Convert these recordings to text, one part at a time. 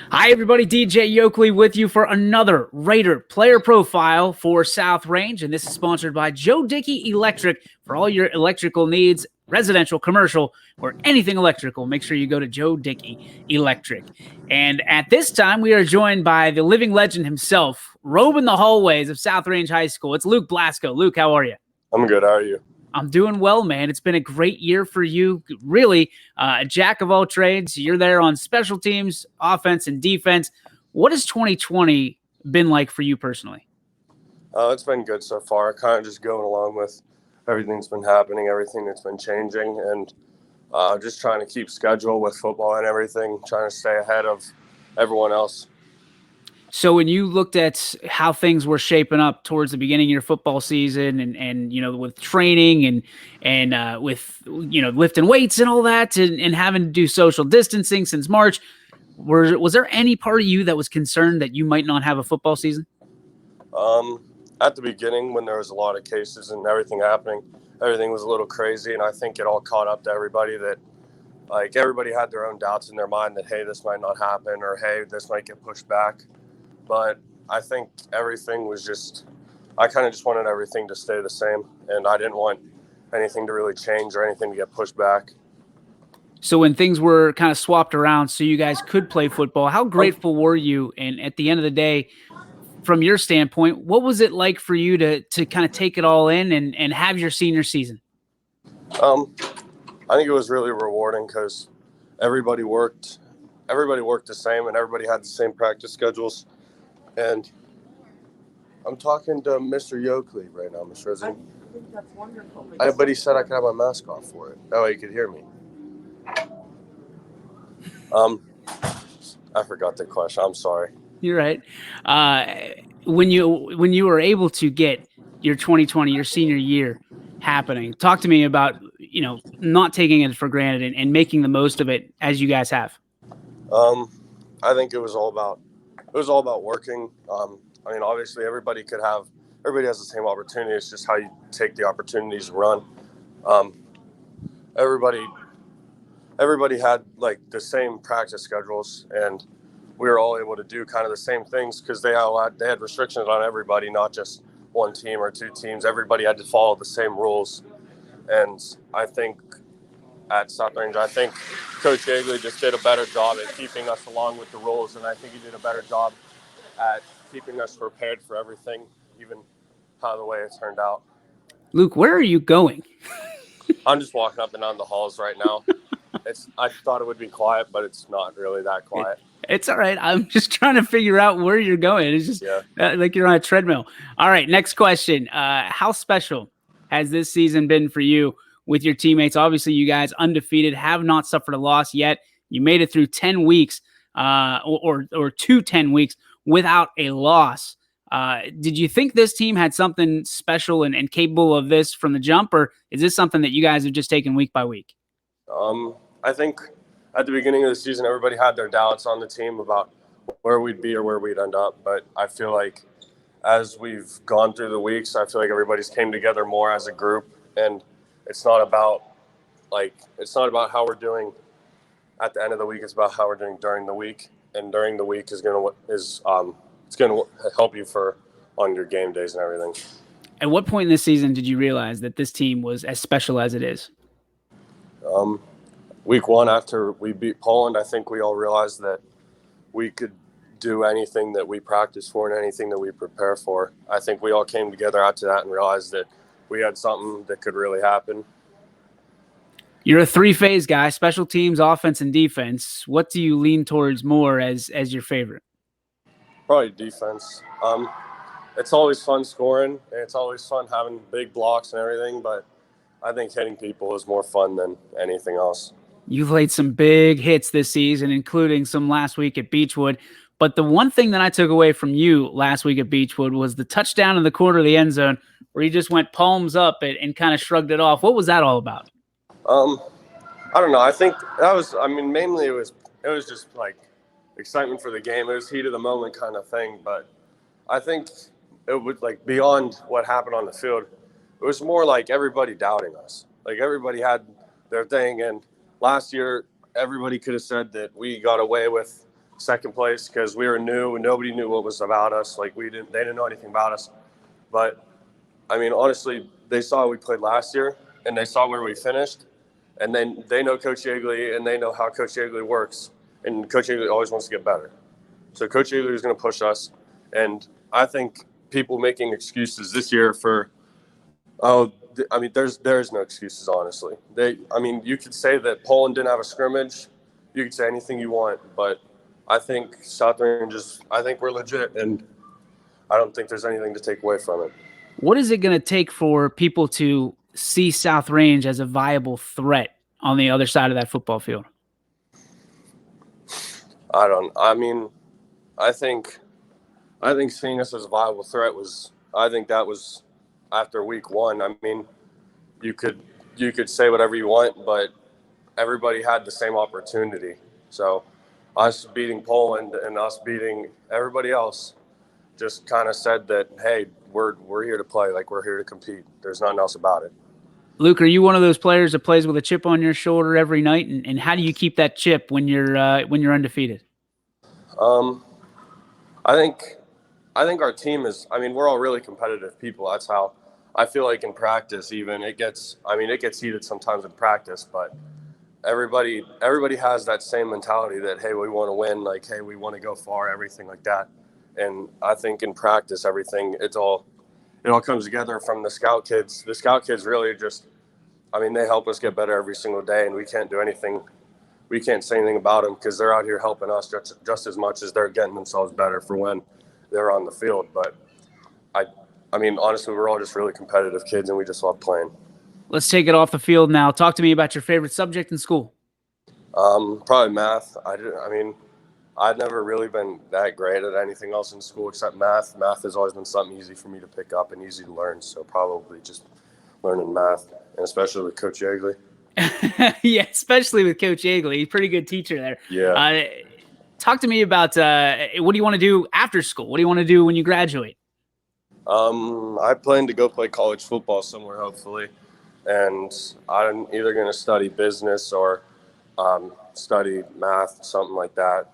Hi, everybody. DJ Yoakley with you for another Raider player profile for South Range. And this is sponsored by Joe Dickey Electric. For all your electrical needs, residential, commercial, or anything electrical, make sure you go to Joe Dickey Electric. And at this time, we are joined by the living legend himself, roaming the hallways of South Range High School. It's Luke Blasko. Luke, how are you? I'm good. How are you? I'm doing well, man. It's been a great year for you. Really, a jack of all trades. You're there on special teams, offense, and defense. What has 2020 been like for you personally? It's been good so far. Kind of just going along with everything that's been happening, everything that's been changing, and just trying to keep schedule with football and everything, trying to stay ahead of everyone else. So when you looked at how things were shaping up towards the beginning of your football season and you know, with training and with, you know, lifting weights and all that and having to do social distancing since March, was there any part of you that was concerned that you might not have a football season? At the beginning, when there was a lot of cases and everything happening, everything was a little crazy, and I think it all caught up to everybody that, like, everybody had their own doubts in their mind that, hey, this might not happen, or hey, this might get pushed back. But I think everything was just, I kind of just wanted everything to stay the same, and I didn't want anything to really change or anything to get pushed back. So when things were kind of swapped around so you guys could play football, how grateful were you? And at the end of the day, from your standpoint, what was it like for you to kind of take it all in and have your senior season? I think it was really rewarding because everybody worked the same, and everybody had the same practice schedules. And I'm talking to Mr. Yoakley right now, Mr. Rizzi. I think that's wonderful. But he said I could have my mask off for it. That way you could hear me. I forgot the question. I'm sorry. You're right. When you were able to get your 2020, your senior year happening, talk to me about, you know, not taking it for granted and making the most of it as you guys have. I think it was all about working. I mean, obviously everybody has the same opportunity. It's just how you take the opportunities and run. Everybody had like the same practice schedules, and we were all able to do kind of the same things because they had restrictions on everybody, not just one team or two teams. Everybody had to follow the same rules. And I think at South Range, I think Coach Yeagley just did a better job at keeping us along with the rules, and I think he did a better job at keeping us prepared for everything, even how the way it turned out. Luke, where are you going? I'm just walking up and down the halls right now. I thought it would be quiet, but it's not really that quiet. It's all right. I'm just trying to figure out where you're going. It's just like you're on a treadmill. All right, next question. How special has this season been for you with your teammates? Obviously, you guys undefeated, have not suffered a loss yet. You made it through 10 weeks or 10 weeks without a loss. Did you think this team had something special and capable of this from the jump, or is this something that you guys have just taken week by week? I think at the beginning of the season, everybody had their doubts on the team about where we'd be or where we'd end up. But I feel like as we've gone through the weeks, I feel like everybody's came together more as a group, and it's not about how we're doing at the end of the week. It's about how we're doing during the week, and during the week is going to help you on your game days and everything. At what point in this season did you realize that this team was as special as it is? Week one, after we beat Poland, I think we all realized that we could do anything that we practice for and anything that we prepare for. I think we all came together after that and realized that we had something that could really happen. You're a three-phase guy, special teams, offense, and defense. What do you lean towards more as your favorite? Probably defense. It's always fun scoring, and it's always fun having big blocks and everything, but I think hitting people is more fun than anything else. You've laid some big hits this season, including some last week at Beechwood. But the one thing that I took away from you last week at Beechwood was the touchdown in the corner of the end zone where you just went palms up and kind of shrugged it off. What was that all about? I don't know. I think that was, mainly it was just like excitement for the game. It was heat of the moment kind of thing. But I think it would, like, beyond what happened on the field, it was more like everybody doubting us. Like, everybody had their thing, and last year everybody could have said that we got away with second place because we were new and nobody knew what was about us. Like they didn't know anything about us. But I mean, honestly, they saw we played last year and they saw where we finished, and then they know Coach Yeagley and they know how Coach Yeagley works, and Coach Yeagley always wants to get better. So Coach Yeagley is going to push us, and I think people making excuses this year for, I mean, there's no excuses, honestly. I mean, you could say that Poland didn't have a scrimmage. You could say anything you want, but I think South Range I think we're legit, and I don't think there's anything to take away from it. What is it going to take for people to see South Range as a viable threat on the other side of that football field? I think seeing us as a viable threat I think that was after week 1. I mean, you could say whatever you want, but everybody had the same opportunity. So us beating Poland and us beating everybody else just kind of said that, hey, we're here to play. Like, we're here to compete. There's nothing else about it. Luke, are you one of those players that plays with a chip on your shoulder every night? And how do you keep that chip when you're undefeated? I think our team is, I mean, we're all really competitive people. That's how I feel like in practice, even it gets heated sometimes in practice, but everybody has that same mentality that, hey, we want to win. Like, hey, we want to go far, everything like that. And I think in practice, it all comes together from the scout kids. The scout kids really they help us get better every single day, and we can't do anything. We can't say anything about them because they're out here helping us just as much as they're getting themselves better for when they're on the field. But I mean, honestly, we're all just really competitive kids, and we just love playing. Let's take it off the field now. Talk to me about your favorite subject in school. Probably math. I've never really been that great at anything else in school except math. Math has always been something easy for me to pick up and easy to learn. So probably just learning math, and especially with Coach Yeagley. Yeah, especially with Coach Yeagley. He's a pretty good teacher there. Yeah. Talk to me about what do you want to do after school? What do you want to do when you graduate? I plan to go play college football somewhere, hopefully. And I'm either going to study business or study math, something like that.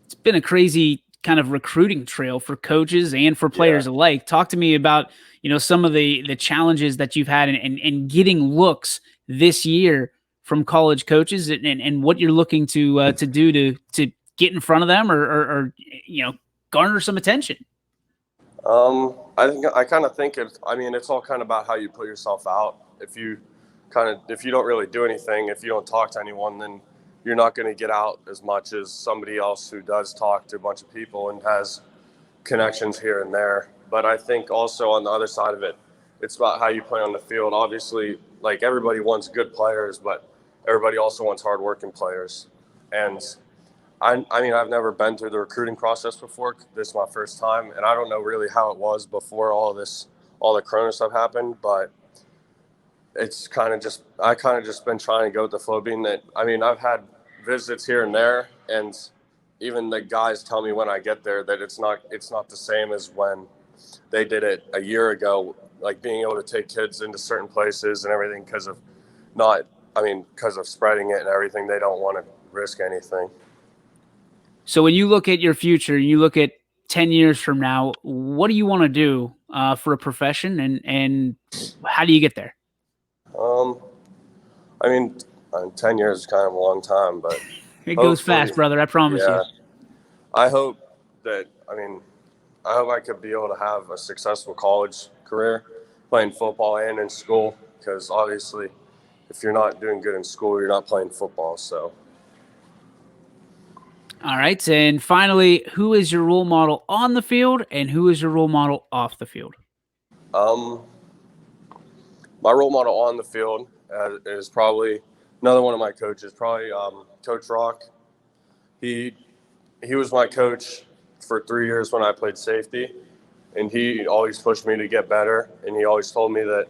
It's been a crazy kind of recruiting trail for coaches and for players alike. Talk to me about, some of the challenges that you've had in getting looks this year from college coaches and what you're looking to do to get in front of them or garner some attention. I kind of think it's all kind of about how you put yourself out. If you don't really do anything, if you don't talk to anyone, then you're not going to get out as much as somebody else who does talk to a bunch of people and has connections here and there. But I think also on the other side of it, it's about how you play on the field. Obviously, like, everybody wants good players, but everybody also wants hardworking players. And I've never been through the recruiting process before. This is my first time, and I don't know really how it was before all the Corona stuff happened, but it's I kind of just been trying to go with the flow, being that, I've had visits here and there, and even the guys tell me when I get there that it's not the same as when they did it a year ago, like being able to take kids into certain places and everything because of spreading it and everything. They don't want to risk anything. So when you look at your future, you look at 10 years from now, what do you want to do for a profession, and how do you get there? 10 years is kind of a long time, but it goes fast, brother. I promise you. I hope I could be able to have a successful college career playing football and in school, because obviously if you're not doing good in school, you're not playing football. So. All right. And finally, who is your role model on the field and who is your role model off the field? My role model on the field is probably another one of my coaches, probably Coach Rock. He was my coach for 3 years when I played safety, and he always pushed me to get better. And he always told me that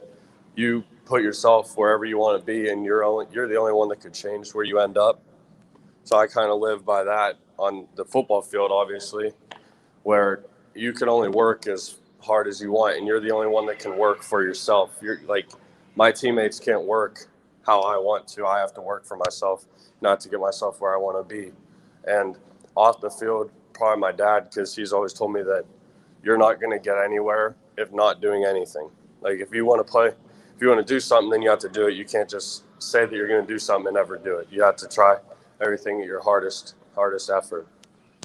you put yourself wherever you want to be, and you're the only one that could change where you end up. So I kind of live by that on the football field, obviously, where you can only work as hard as you want, and you're the only one that can work for yourself. You're like, my teammates can't work how I want to. I have to work for myself, not to get myself where I want to be. And off the field, probably my dad, because he's always told me that you're not going to get anywhere if not doing anything. Like, if you want to play, if you want to do something, then you have to do it. You can't just say that you're going to do something and never do it. You have to try everything at your hardest effort.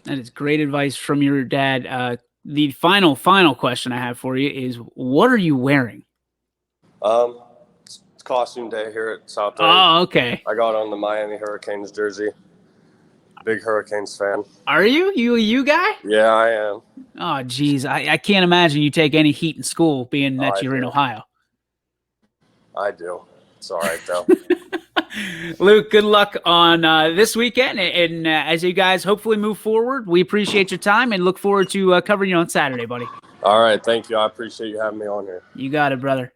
That is great advice from your dad. The final question I have for you is, what are you wearing? It's costume day here at South End. Oh, okay. I got on the Miami Hurricanes jersey. Big Hurricanes fan. Are you? You a U guy? Yeah, I am. Oh, geez. I can't imagine you take any heat in school, being that you're in Ohio. I do. It's all right, though. Luke, good luck on this weekend. And as you guys hopefully move forward, we appreciate your time and look forward to covering you on Saturday, buddy. All right. Thank you. I appreciate you having me on here. You got it, brother.